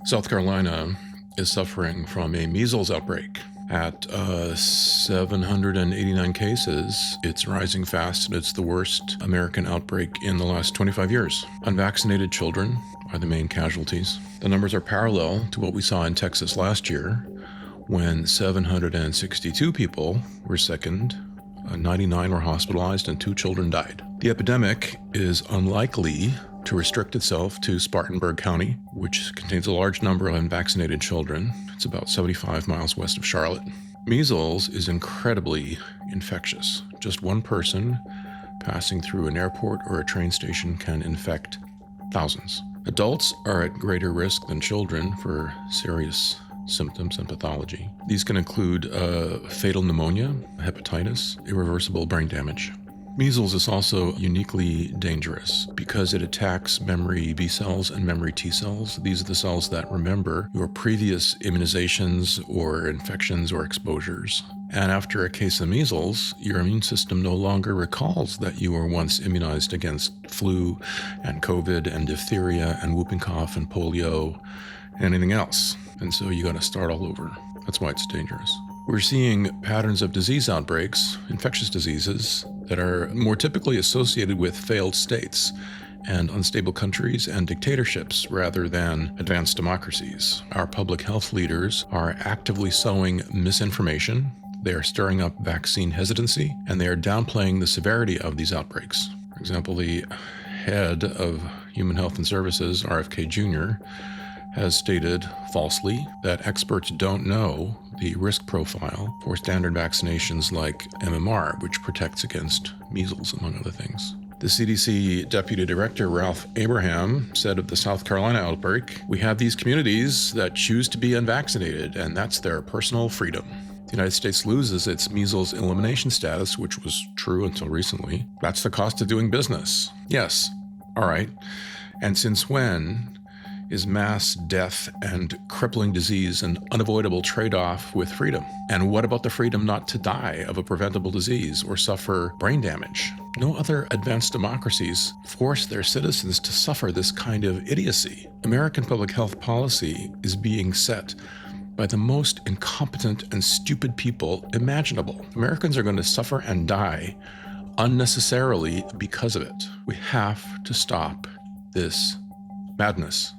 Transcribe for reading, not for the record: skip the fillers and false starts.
South Carolina is suffering from a measles outbreak. At 789 cases, it's rising fast, and it's the worst American outbreak in the last 25 years. Unvaccinated children are the main casualties. The numbers are parallel to what we saw in Texas last year, when 762 people were sickened, 99 were hospitalized, and 2 children died. The epidemic is unlikely to restrict itself to Spartanburg County, which contains a large number of unvaccinated children. It's about 75 miles west of Charlotte. Measles is incredibly infectious. Just one person passing through an airport or a train station can infect thousands. Adults are at greater risk than children for serious symptoms and pathology. These can include fatal pneumonia, hepatitis, irreversible brain damage. Measles is also uniquely dangerous because it attacks memory B cells and memory T cells. These are the cells that remember your previous immunizations or infections or exposures. And after a case of measles, your immune system no longer recalls that you were once immunized against flu and COVID and diphtheria and whooping cough and polio and anything else. And so you got to start all over. That's why it's dangerous. We're seeing patterns of disease outbreaks, infectious diseases, that are more typically associated with failed states and unstable countries and dictatorships rather than advanced democracies. Our public health leaders are actively sowing misinformation. They are stirring up vaccine hesitancy, and they are downplaying the severity of these outbreaks. For example, the head of Human Health and Services, RFK Jr., has stated falsely that experts don't know the risk profile for standard vaccinations like MMR, which protects against measles, among other things. The CDC Deputy Director Ralph Abraham said of the South Carolina outbreak, "We have these communities that choose to be unvaccinated, and that's their personal freedom." The United States loses its measles elimination status, which was true until recently. That's the cost of doing business. Yes, all right. And since when is mass death and crippling disease an unavoidable trade-off with freedom? And what about the freedom not to die of a preventable disease or suffer brain damage? No other advanced democracies force their citizens to suffer this kind of idiocy. American public health policy is being set by the most incompetent and stupid people imaginable. Americans are going to suffer and die unnecessarily because of it. We have to stop this madness.